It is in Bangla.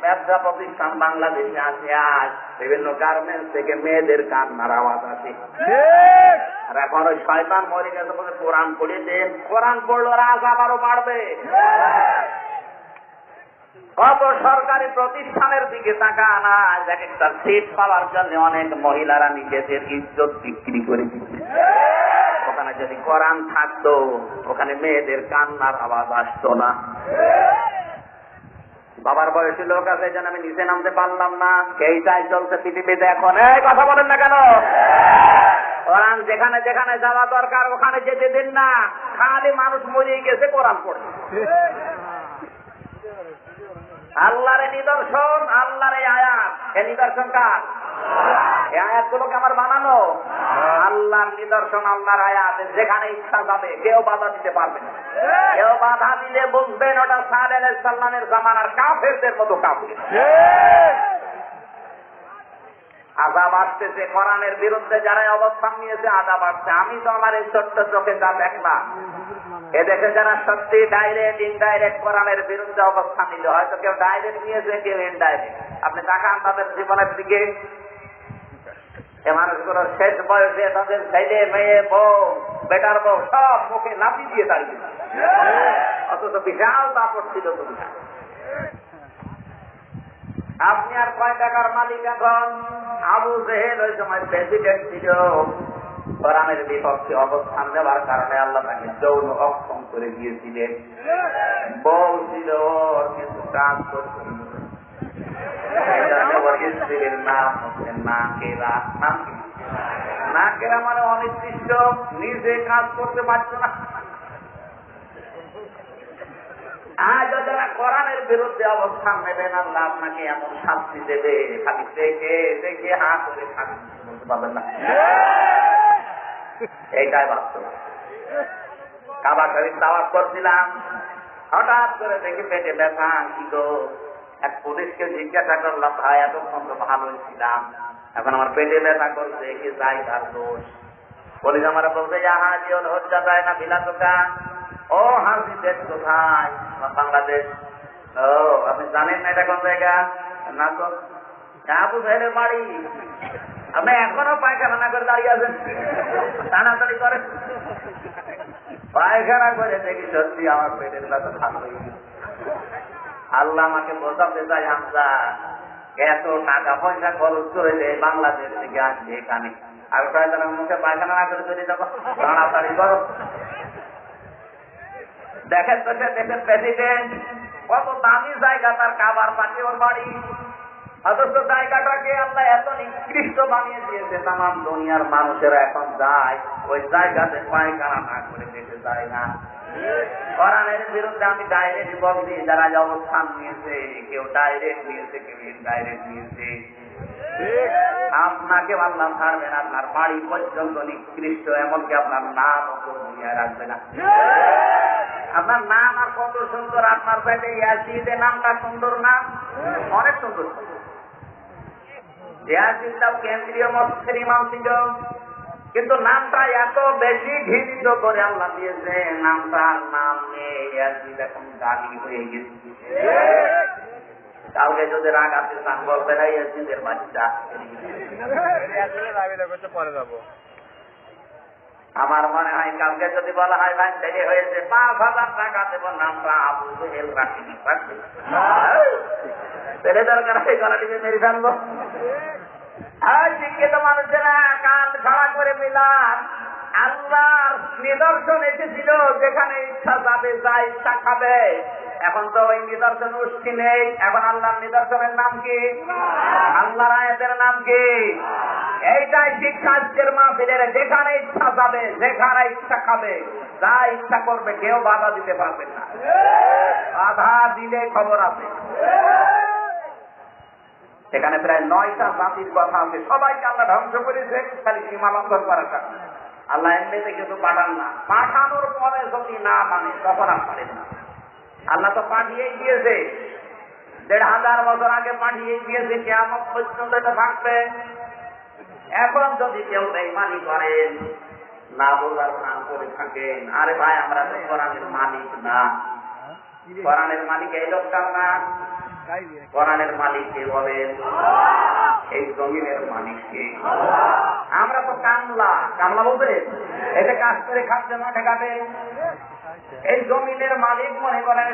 ব্যবসা প্রতিষ্ঠান বাংলাদেশে আছে, আজ বিভিন্ন গার্মেন্টস থেকে মেয়েদের কান্নার আওয়াজ আছে। আর এখন ওই শয়তান মরে গেছে বলে কোরআন পড়ে দেন, কোরআন পড়লো আযাব আরো বাড়বে। কত সরকারি প্রতিষ্ঠানের দিকে তাকান, আজ এক একটা সিট পাওয়ার জন্য অনেক মহিলারা নিজেদের ইজ্জত বিক্রি করে দিচ্ছে। ওখানে যদি কোরআন থাকতো, ওখানে মেয়েদের কান্নার আওয়াজ আসতো না। বাবার বয়সী লোক আছে, যেন আমি নিচে নামতে পারলাম না। এইটাই চলছে পৃথিবীতে এখন। এই কথা বলেন না কেন? কোরআন যেখানে যেখানে যাওয়া দরকার ওখানে যেতে দিন না। খালি মানুষ মরেই গেছে কোরআন পড়ে। আল্লাহর নিদর্শন, আল্লাহর এই আয়াত। এই নিদর্শন কার? এই আয়াতগুলোকে আমার বানানো। আল্লাহর নিদর্শন, আল্লাহর আয়াত। যেখানে ইচ্ছা যাবে, কেউ বাধা দিতে পারবে না। কেউ বাধা দিলে বুঝবেন ওটা সালেহ আলাইহিস সালামের জামানার কাফেরদের মতো কাফের। আযাব আসতেছে, কোরআনের বিরুদ্ধে যারা অবস্থান নিয়েছে আযাব আসছে। আমি তো আমার এই ছোট্ট চোখে যা দেখলাম, এ দেখে যারা সত্যি ডাইরেক্ট ইনডাইরেক্ট কোরআনের বিরুদ্ধে অবস্থান নিল, হয়তো কেউ ডাইরেক্ট নিয়েছে, কেউ ইনডাইরেক্ট। আপনি তাকান তাদের জীবনের দিকে। এ মানুষগুলোর শেষ বয়সে তাদের ছেলে মেয়ে বউ বেটার বউ সব মুখে লাফি দিয়ে দাঁড়িয়ে, অথচ বিশাল দাপট ছিল দুনিয়া। আপনি আর কয় টাকার মালিক এখন? আবু জেহেল ওই সময় প্রেসিডেন্ট ছিল। কোরআনের বিপক্ষে অবস্থান নেওয়ার কারণে আল্লাহ তাকে যৌন অক্ষম করে দিয়েছিলেন। বউ ছিল ওর, কিন্তু কাজ করছিল। ওর স্ত্রীর নাম হচ্ছে নাকেরা। নাম কি? নাকেরা মানে অনির্দিষ্ট, নিজে কাজ করতে পারছ না। আজ যারা কোরআনের বিরুদ্ধে অবস্থান নেবেন, আল্লাহ আপনাকে এমন শাস্তি দেবে, খালি দেখে দেখে হাত করে থাকতে বলতে পারবেন না। এইটাই বাস্তব। কাবা শরীফ তাওয়াফ করছিলাম, হঠাৎ করে দেখি পেটে ব্যথা। কি গো? এক পুলিশকে জিজ্ঞাসা করলাম, ভাই এতক্ষণ তো ভালোই ছিলাম, এখন আমার পেটে ব্যথা করছে, কি জায়গার দোষ? পুলিশ আমার বলছে, হাজি ওর হজ্জা যায় না বিলাসকা। ও হাজি দেশ কোথায়? বাংলাদেশ। ও আপনি জানেন না এটা কোন জায়গা? না তো। আবু জেহেলের বাড়ি। আপনি এখনো পায়খানা না করে দাঁড়িয়ে আছেন? তাড়াতাড়ি করেন। পায়খানা করে দেখি সত্যি আমার পেটের ব্যথা ভালো হয়ে গেছে। আল্লাহ আমাকে বোঝাতে চাই, হামজা এত টাকা পয়সা খরচ করে দেয় বাংলাদেশ থেকে আসবে এখানে, আর তারা মুখে পায়খানা না করে চলে যাবো, তাড়াতাড়ি করো। দেখেন তো, দেখেন প্রেসিডেন্ট কত দামি জায়গা, তার কাবার পাশে ওর বাড়ি। অথচ জায়গাটাকে আল্লাহ এত নিকৃষ্ট বানিয়ে দিয়েছে, তামাম দুনিয়ার মানুষেরা এখন যায় ওই জায়গাতে পায়খানা না করে যেতে চায় না। কোরআনের বিরুদ্ধে আমি ডাইরেক্ট বলছি, যারা অবস্থান নিয়েছে, কেউ ডাইরেক্ট নিয়েছে, কেউ ইনডাইরেক্ট নিয়েছে। আপনাকে আল্লাহ ছাড়বে না, আপনার বাড়ি পর্যন্ত নিকৃষ্ট, এমনকি আপনার নাম দুনিয়ায় রাখবে না। আপনার নাম আর কত সুন্দর, আপনার পেটে ইয়াসিদের নামটা সুন্দর না? অনেক সুন্দর। ইয়াসিনটাও কেন্দ্রীয় মসজিদের ইমাম ছিল, কিন্তু নামটা এত বেশি ঘৃণিত করে আল্লাহ দিয়েছে, নামটার নাম নেই, ইয়াসিদ এখন গালি হয়ে গেছে। কাউকে যদি রাগ আসে চান বলবে না ইয়াসিদের বাচ্চা। আমার মনে হয় কাউকে যদি বলা হয় ভাই ছেলে হয়েছে 5,000 টাকা দেবো, নামটা আবু জেহেল রাখিনি, ছেলে দরকার হয় গলা টিপে মেরে ফেলবো। শিক্ষিত মানুষেরা কান খাড়া করে মিলান। আল্লাহর নিদর্শন এসেছিল, যেখানে ইচ্ছা যাবে, যা ইচ্ছা খাবে। এখন তো ওই নিদর্শন উষ্টি নেই। এখন আল্লাহর নিদর্শনের নাম কি? আল্লাহর আয়াতের নাম কি? এইটাই শিক্ষা আজকের মাহফিলের। যেখানে ইচ্ছা যাবে, যেখানে ইচ্ছা খাবে, যা ইচ্ছা করবে, কেউ বাধা দিতে পারবে না। বাধা দিলে খবর আছে। এখানে প্রায় 9টা জাতির কথা আছে, সবাইকে আল্লাহ ধ্বংস করেছে খালি সীমা লঙ্ঘন করার কারণে। আল্লাহ এমনিতে কিছু পাঠান না, পাঠানোর পরে যদি না মানে তখন আর পারেন না। আল্লাহ তো পাঠিয়েই দিয়েছে, 1,500 বছর আগে পাঠিয়ে দিয়েছে, কিয়ামত পর্যন্ত এটা থাকবে। এখন যদি কেউ বেঈমানি করেন, না বোঝার ভান করে থাকেন, আরে ভাই আমরা তো কোরআনের মালিক না, কোরআনের মালিক এই লোকটা না, কোরআনের মালিক কে বলেন? এই জমিনের মালিক কে? আমরা তো কামলা, কামলা বলতে এতে কাজ করে খাচ্ছে মাঠে ঘাটে। এই জমিনের মালিক মনে করেন